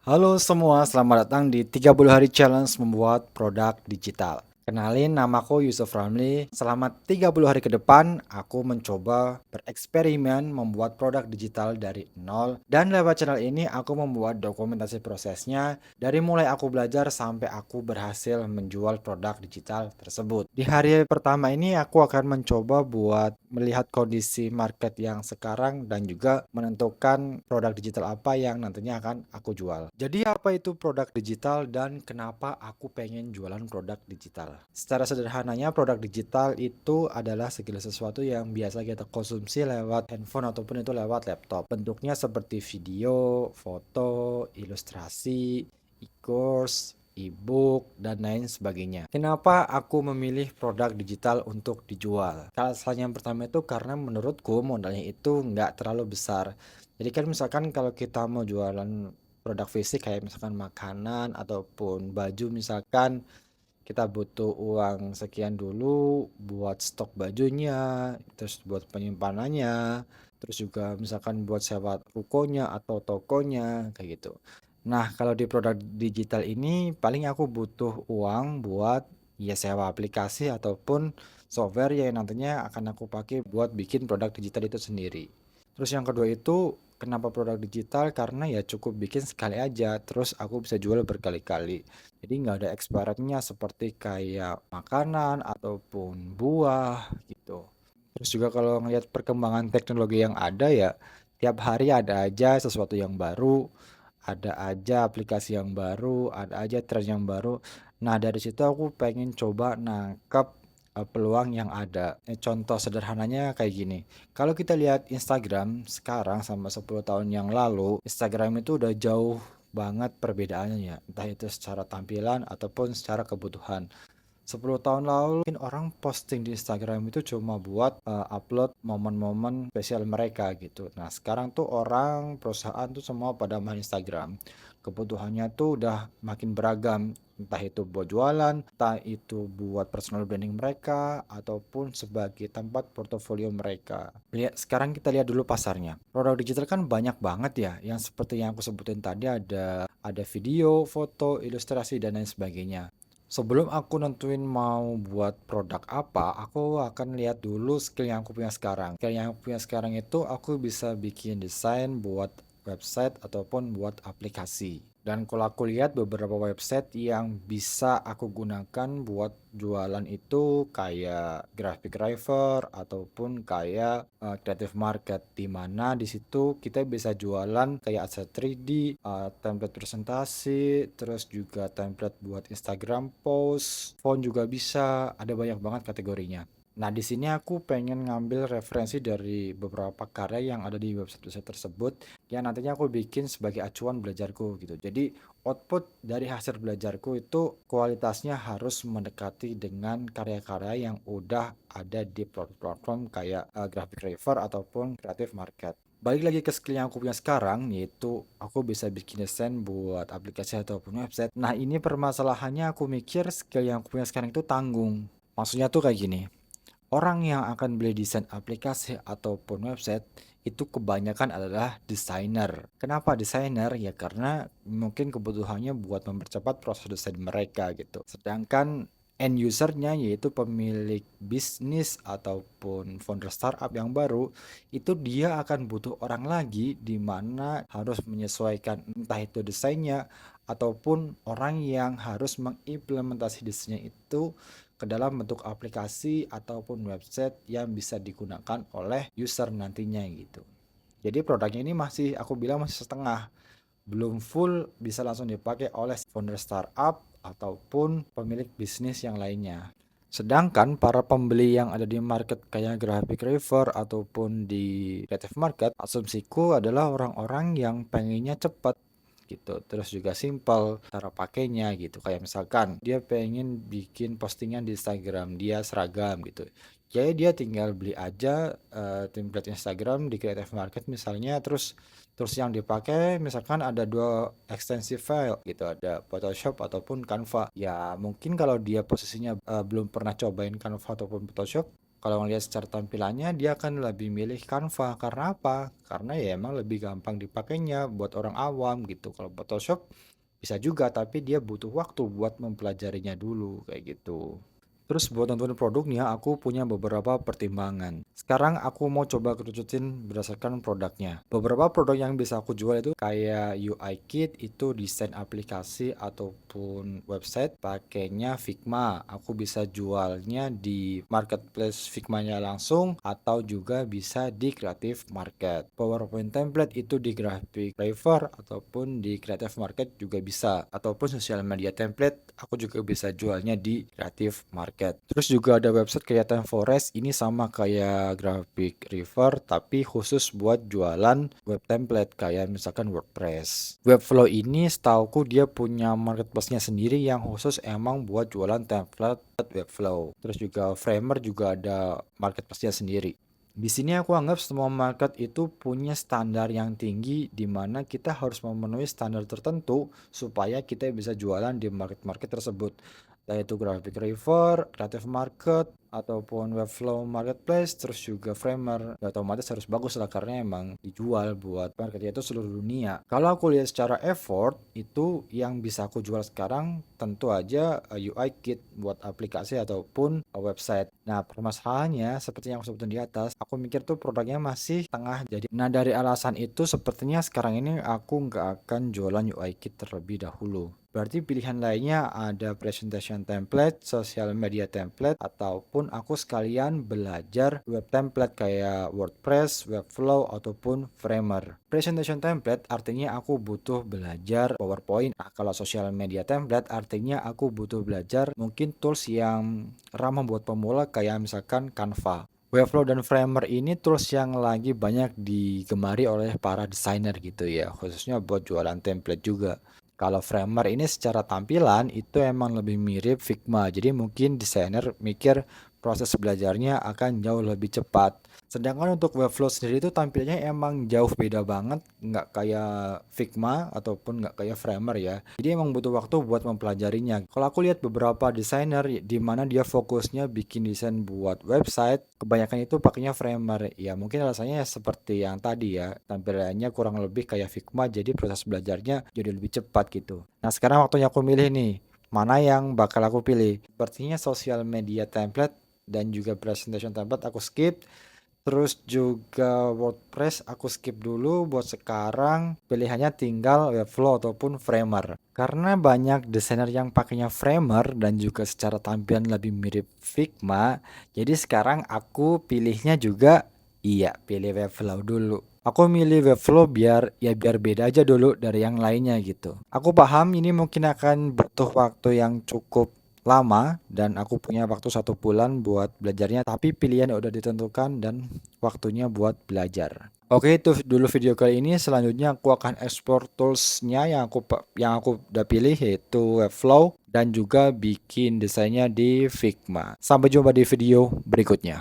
Halo semua, selamat datang di 30 hari challenge membuat produk digital. Kenalin, namaku Yusuf Ramli. Selama 30 hari ke depan, aku mencoba bereksperimen membuat produk digital dari nol. Dan lewat channel ini, aku membuat dokumentasi prosesnya dari mulai aku belajar sampai aku berhasil menjual produk digital tersebut. Di hari pertama ini, aku akan mencoba buat melihat kondisi market yang sekarang dan juga menentukan produk digital apa yang nantinya akan aku jual. Jadi apa itu produk digital dan kenapa aku pengen jualan produk digital? Secara sederhananya produk digital itu adalah segala sesuatu yang biasa kita konsumsi lewat handphone ataupun itu lewat laptop. Bentuknya seperti video, foto, ilustrasi, e-course, e-book, dan lain sebagainya. Kenapa aku memilih produk digital untuk dijual? Alasan yang pertama itu karena menurutku modalnya itu nggak terlalu besar. Jadi kan misalkan kalau kita mau jualan produk fisik kayak misalkan makanan ataupun baju misalkan kita butuh uang sekian dulu buat stok bajunya, terus buat penyimpanannya, terus juga misalkan buat sewa rukonya atau tokonya kayak gitu. Nah, kalau di produk digital ini paling aku butuh uang buat ya sewa aplikasi ataupun software yang nantinya akan aku pakai buat bikin produk digital itu sendiri. Terus yang kedua itu kenapa produk digital? Karena ya cukup bikin sekali aja, terus aku bisa jual berkali-kali. Jadi nggak ada expirednya seperti kayak makanan ataupun buah gitu. Terus juga kalau ngelihat perkembangan teknologi yang ada ya, tiap hari ada aja sesuatu yang baru, ada aja aplikasi yang baru, ada aja tren yang baru. Nah, dari situ aku pengen coba nangkep peluang yang ada. Contoh sederhananya kayak gini. Kalau kita lihat Instagram sekarang sama 10 tahun yang lalu, Instagram itu udah jauh banget perbedaannya ya. Entah itu secara tampilan ataupun secara kebutuhan. 10 tahun lalu mungkin orang posting di Instagram itu cuma buat upload momen-momen spesial mereka gitu. Nah, sekarang tuh orang, perusahaan tuh semua pada main Instagram. Kebutuhannya tuh udah makin beragam. Entah itu buat jualan, entah itu buat personal branding mereka, ataupun sebagai tempat portofolio mereka. Sekarang kita lihat dulu pasarnya. Produk digital kan banyak banget ya, yang seperti yang aku sebutin tadi ada video, foto, ilustrasi, dan lain sebagainya. Sebelum aku nentuin mau buat produk apa, aku akan lihat dulu skill yang aku punya sekarang. Skill yang aku punya sekarang itu aku bisa bikin desain buat website ataupun buat aplikasi. Dan kalau aku lihat beberapa website yang bisa aku gunakan buat jualan itu kayak Graphic Driver ataupun kayak Creative Market, di mana di situ kita bisa jualan kayak aset 3D, template presentasi, terus juga template buat Instagram post, font juga bisa, ada banyak banget kategorinya. Nah, di sini aku pengen ngambil referensi dari beberapa karya yang ada di website-website tersebut yang nantinya aku bikin sebagai acuan belajarku gitu. Jadi, output dari hasil belajarku itu kualitasnya harus mendekati dengan karya-karya yang udah ada di platform kayak Graphic Reader ataupun Creative Market. Balik lagi ke skill yang aku punya sekarang, yaitu aku bisa bikin desain buat aplikasi ataupun website. Nah, ini permasalahannya aku mikir skill yang aku punya sekarang itu tanggung. Maksudnya tuh kayak gini. Orang yang akan beli desain aplikasi ataupun website itu kebanyakan adalah desainer. Kenapa desainer? Ya karena mungkin kebutuhannya buat mempercepat proses desain mereka gitu. Sedangkan end usernya yaitu pemilik bisnis ataupun founder startup yang baru itu dia akan butuh orang lagi di mana harus menyesuaikan entah itu desainnya ataupun orang yang harus mengimplementasi desainnya itu ke dalam bentuk aplikasi ataupun website yang bisa digunakan oleh user nantinya gitu. Jadi produknya ini masih aku bilang masih setengah, belum full bisa langsung dipakai oleh founder startup ataupun pemilik bisnis yang lainnya. Sedangkan para pembeli yang ada di market kayak Graphic River ataupun di Creative Market, asumsiku adalah orang-orang yang pengennya cepat gitu. Terus juga simple cara pakainya gitu. Kayak misalkan dia pengen bikin postingan di Instagram, dia seragam gitu. Jadi dia tinggal beli aja template Instagram di Creative Market misalnya, terus terus yang dipakai misalkan ada dua extensive file gitu, ada Photoshop ataupun Canva. Ya mungkin kalau dia posisinya belum pernah cobain Canva ataupun Photoshop, Kalau ngelihat secara tampilannya dia akan lebih milih Canva. Karena apa? Karena ya emang lebih gampang dipakainya buat orang awam gitu. Kalau Photoshop bisa juga, tapi dia butuh waktu buat mempelajarinya dulu kayak gitu. Terus buat nentuin produknya, aku punya beberapa pertimbangan. Sekarang aku mau coba kerucutin berdasarkan produknya. Beberapa produk yang bisa aku jual itu kayak UI Kit, itu desain aplikasi ataupun website pakainya Figma. Aku bisa jualnya di marketplace Figma-nya langsung atau juga bisa di Creative Market. PowerPoint template itu di Graphic Fiverr ataupun di Creative Market juga bisa. Ataupun sosial media template aku juga bisa jualnya di Creative Market. Terus juga ada website kayak Time Forest, ini sama kayak Graphic River tapi khusus buat jualan web template kayak misalkan WordPress. Webflow ini setauku dia punya marketplace-nya sendiri yang khusus emang buat jualan template Webflow. Terus juga Framer juga ada marketplace-nya sendiri. Di sini aku anggap semua market itu punya standar yang tinggi di mana kita harus memenuhi standar tertentu supaya kita bisa jualan di market-market tersebut. Yaitu Graphic River, Creative Market, ataupun Webflow Marketplace, terus juga Framer. Ya, otomatis harus bagus lah karena emang dijual buat marketnya itu seluruh dunia. Kalau aku lihat secara effort, itu yang bisa aku jual sekarang tentu aja UI Kit buat aplikasi ataupun website. Nah, permasalahannya seperti yang aku sebutin di atas, aku mikir tuh produknya masih tengah jadi. Nah, dari alasan itu sepertinya sekarang ini aku nggak akan jualan UI Kit terlebih dahulu. Berarti pilihan lainnya ada presentation template, social media template, ataupun aku sekalian belajar web template kayak WordPress, Webflow, ataupun Framer. Presentation template artinya aku butuh belajar PowerPoint. Nah, kalau social media template artinya aku butuh belajar mungkin tools yang ramah buat pemula kayak misalkan Canva. Webflow dan Framer ini tools yang lagi banyak digemari oleh para desainer gitu ya, khususnya buat jualan template juga. Kalau Framer ini secara tampilan itu emang lebih mirip Figma, jadi mungkin desainer mikir proses belajarnya akan jauh lebih cepat. Sedangkan untuk Webflow sendiri itu tampilannya emang jauh beda banget, nggak kayak Figma ataupun nggak kayak Framer ya. Jadi emang butuh waktu buat mempelajarinya. Kalau aku lihat beberapa desainer di mana dia fokusnya bikin desain buat website, kebanyakan itu pakainya Framer. Ya mungkin alasannya seperti yang tadi ya, tampilannya kurang lebih kayak Figma, jadi proses belajarnya jadi lebih cepat gitu. Nah sekarang waktunya aku milih nih, mana yang bakal aku pilih. Sepertinya social media template dan juga presentation template aku skip. Terus juga WordPress aku skip dulu buat sekarang. Pilihannya tinggal Webflow ataupun Framer. Karena banyak desainer yang pakainya Framer dan juga secara tampilan lebih mirip Figma, jadi sekarang aku pilihnya juga pilih Webflow dulu. Aku milih Webflow biar beda aja dulu dari yang lainnya gitu. Aku paham ini mungkin akan butuh waktu yang cukup lama dan aku punya waktu 1 bulan buat belajarnya, tapi pilihan udah ditentukan dan waktunya buat belajar. Oke, itu dulu video kali ini. Selanjutnya aku akan ekspor toolsnya yang aku udah pilih yaitu Webflow dan juga bikin desainnya di Figma. Sampai jumpa di video berikutnya.